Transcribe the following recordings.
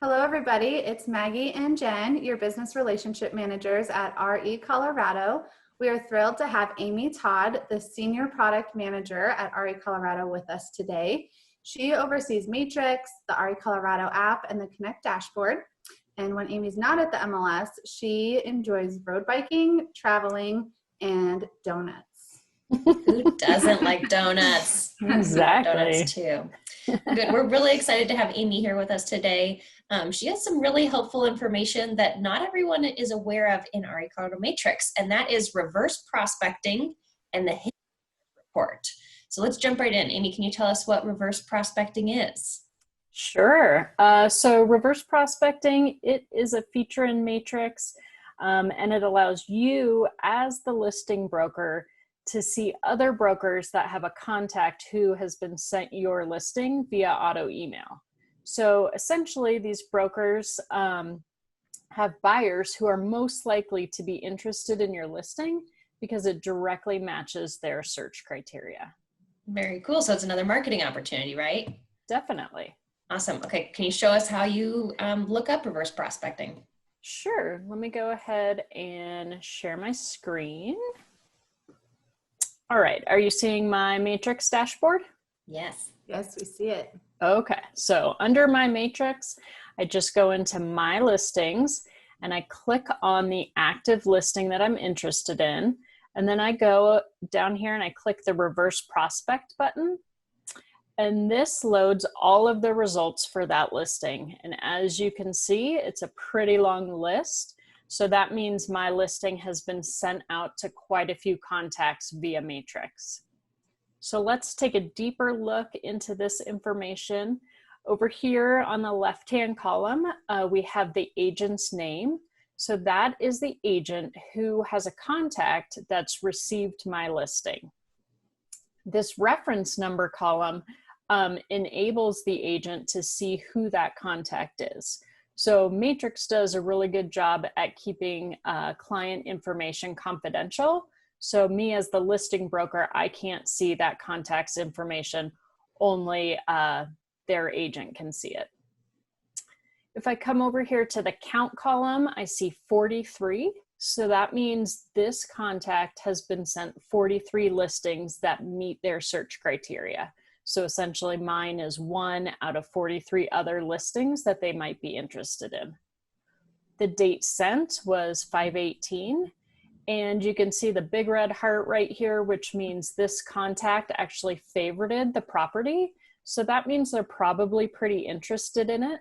Hello, everybody. It's Maggie and Jen, your business relationship managers at REcolorado. We are thrilled to have Amy Todd, the senior product manager at REcolorado, with us today. She oversees Matrix, the REcolorado app, and the Connect dashboard. And when Amy's not at the MLS, she enjoys road biking, traveling, and donuts. Who doesn't like donuts? Exactly. Donuts too. Good. We're really excited to have Amy here with us today. She has some really helpful information that not everyone is aware of in REcolorado Matrix, and that is reverse prospecting and the hit report. So let's jump right in. Amy, can you tell us what reverse prospecting is? Sure. So reverse prospecting, it is a feature in Matrix, and it allows you as the listing broker to see other brokers that have a contact who has been sent your listing via auto email. So essentially these brokers have buyers who are most likely to be interested in your listing because it directly matches their search criteria. Very cool. So it's another marketing opportunity, right? Definitely. Awesome. Okay. Can you show us how you look up reverse prospecting? Sure. Let me go ahead and share my screen. All right. Are you seeing my Matrix dashboard? Yes. Yes, we see it. Okay. So under my Matrix, I just go into my listings and I click on the active listing that I'm interested in. And then I go down here and I click the reverse prospect button. And this loads all of the results for that listing. And as you can see, it's a pretty long list. So that means my listing has been sent out to quite a few contacts via Matrix. So let's take a deeper look into this information. Over here on the left-hand column, we have the agent's name. So that is the agent who has a contact that's received my listing. This reference number column enables the agent to see who that contact is. So Matrix does a really good job at keeping client information confidential. So me as the listing broker, I can't see that contact's information, only their agent can see it. If I come over here to the count column, I see 43. So that means this contact has been sent 43 listings that meet their search criteria. So essentially mine is 1 out of 43 other listings that they might be interested in. The date sent was 5/18, and you can see the big red heart right here, which means this contact actually favorited the property. So that means they're probably pretty interested in it.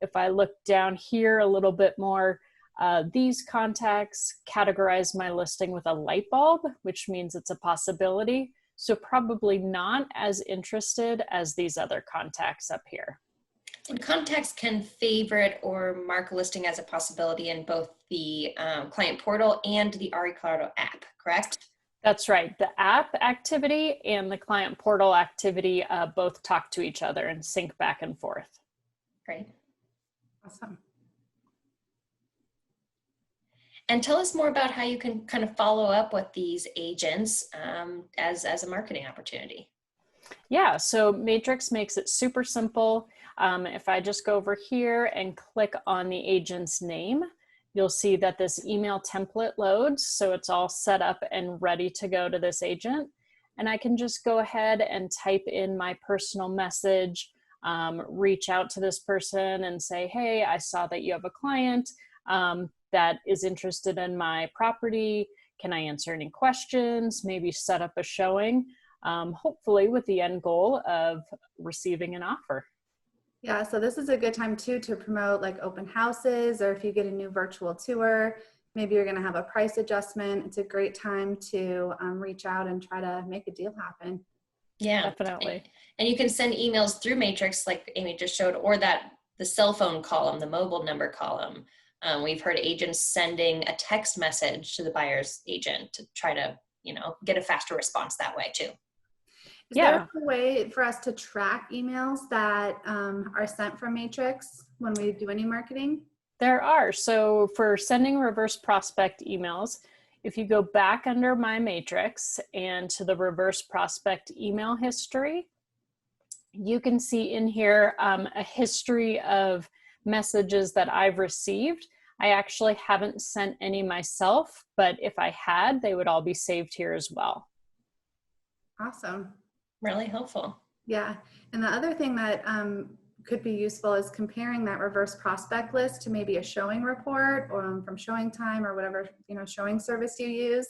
If I look down here a little bit more, these contacts categorize my listing with a light bulb, which means it's a possibility. So probably not as interested as these other contacts up here. And contacts can favorite or mark a listing as a possibility in both the client portal and the REcolorado app, correct? That's right. The app activity and the client portal activity both talk to each other and sync back and forth. Great. Awesome. And tell us more about how you can kind of follow up with these agents as a marketing opportunity. Yeah, so Matrix makes it super simple. If I just go over here and click on the agent's name, you'll see that this email template loads. So it's all set up and ready to go to this agent. And I can just go ahead and type in my personal message, reach out to this person and say, hey, I saw that you have a client that is interested in my property. Can I answer any questions? Maybe set up a showing, hopefully with the end goal of receiving an offer. Yeah, so this is a good time too to promote like open houses, or if you get a new virtual tour, maybe you're going to have a price adjustment. It's a great time to reach out and try to make a deal happen. Yeah, definitely. And you can send emails through Matrix like Amy just showed, or the cell phone column, the mobile number column. We've heard agents sending a text message to the buyer's agent to try to, get a faster response that way too. Is there a way for us to track emails that are sent from Matrix when we do any marketing? There are. So for sending reverse prospect emails, if you go back under my Matrix and to the reverse prospect email history, you can see in here a history of messages that I've received. I actually haven't sent any myself, but if I had, they would all be saved here as well. Awesome. Really helpful. Yeah. And the other thing that could be useful is comparing that reverse prospect list to maybe a showing report or from Showing Time or whatever, showing service you use.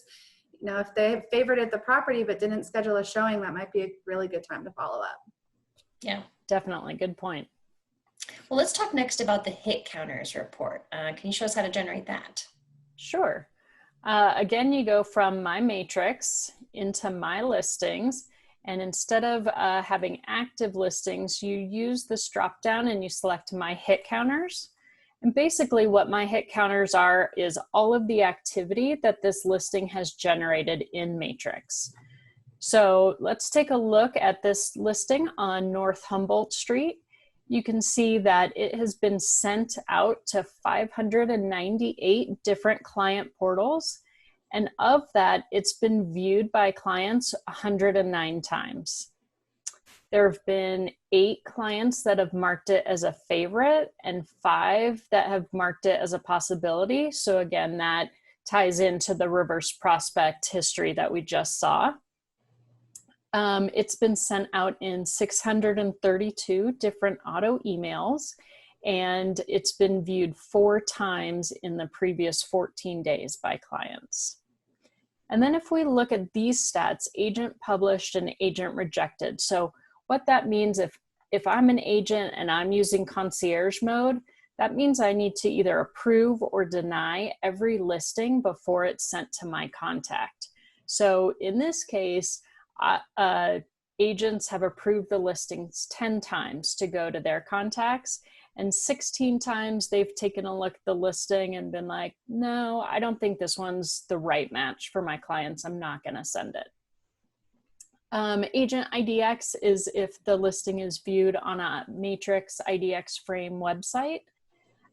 If they favorited the property but didn't schedule a showing, that might be a really good time to follow up. Yeah, definitely. Good point. Well, let's talk next about the hit counters report. Can you show us how to generate that? Sure. Again, you go from My Matrix into My Listings, and instead of having active listings, you use this drop down and you select My Hit Counters. And basically what My Hit Counters are is all of the activity that this listing has generated in Matrix. So let's take a look at this listing on North Humboldt Street. You can see that it has been sent out to 598 different client portals. And of that, it's been viewed by clients 109 times. There have been 8 clients that have marked it as a favorite and 5 that have marked it as a possibility. So again, that ties into the reverse prospect history that we just saw. It's been sent out in 632 different auto emails, and it's been viewed 4 times in the previous 14 days by clients. And then if we look at these stats, agent published and agent rejected. So what that means, if I'm an agent and I'm using concierge mode, that means I need to either approve or deny every listing before it's sent to my contact. So in this case, agents have approved the listings 10 times to go to their contacts, and 16 times they've taken a look at the listing and been like, no, I don't think this one's the right match for my clients. I'm not going to send it. Agent IDX is if the listing is viewed on a Matrix IDX frame website.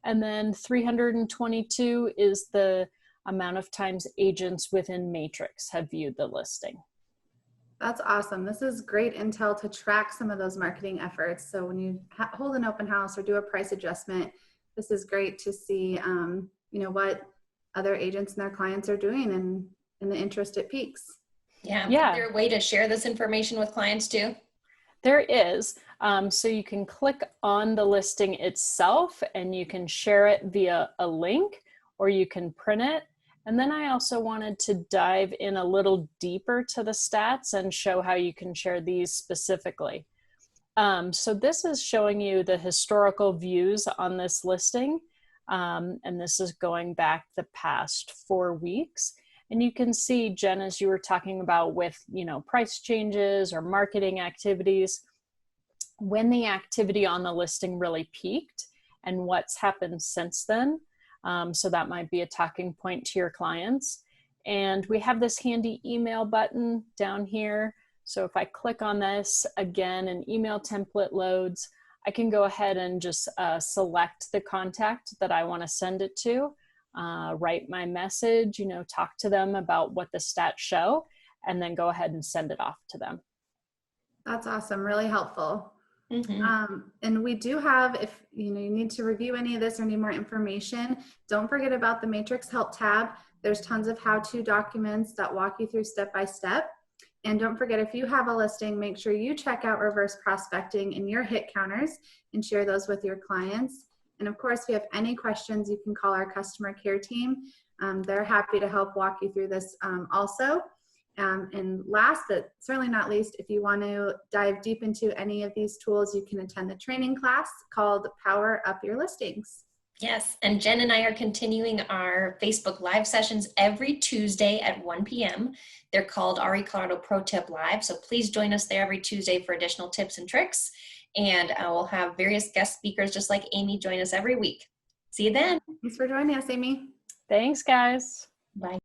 And then 322 is the amount of times agents within Matrix have viewed the listing. That's awesome. This is great intel to track some of those marketing efforts. So when you hold an open house or do a price adjustment, this is great to see, what other agents and their clients are doing and the interest it piques. Yeah. Yeah. Is there a way to share this information with clients too? There is. So you can click on the listing itself and you can share it via a link, or you can print it. And then I also wanted to dive in a little deeper to the stats and show how you can share these specifically. So this is showing you the historical views on this listing. And this is going back the past 4 weeks. And you can see, Jen, as you were talking about with, price changes or marketing activities, when the activity on the listing really peaked and what's happened since then. So that might be a talking point to your clients. And we have this handy email button down here. So if I click on this, again, an email template loads. I can go ahead and just select the contact that I want to send it to, write my message, talk to them about what the stats show, and then go ahead and send it off to them. That's awesome. Really helpful. Mm-hmm. And we do have, if you need to review any of this or need more information, don't forget about the Matrix Help tab. There's tons of how-to documents that walk you through step by step. And don't forget, if you have a listing, make sure you check out reverse prospecting in your hit counters and share those with your clients. And of course, if you have any questions, you can call our customer care team. They're happy to help walk you through this also. And last, but certainly not least, if you want to dive deep into any of these tools, you can attend the training class called Power Up Your Listings. Yes, and Jen and I are continuing our Facebook Live sessions every Tuesday at 1 p.m. They're called REcolorado Pro Tip Live, so please join us there every Tuesday for additional tips and tricks. And we'll have various guest speakers just like Amy join us every week. See you then. Thanks for joining us, Amy. Thanks, guys. Bye.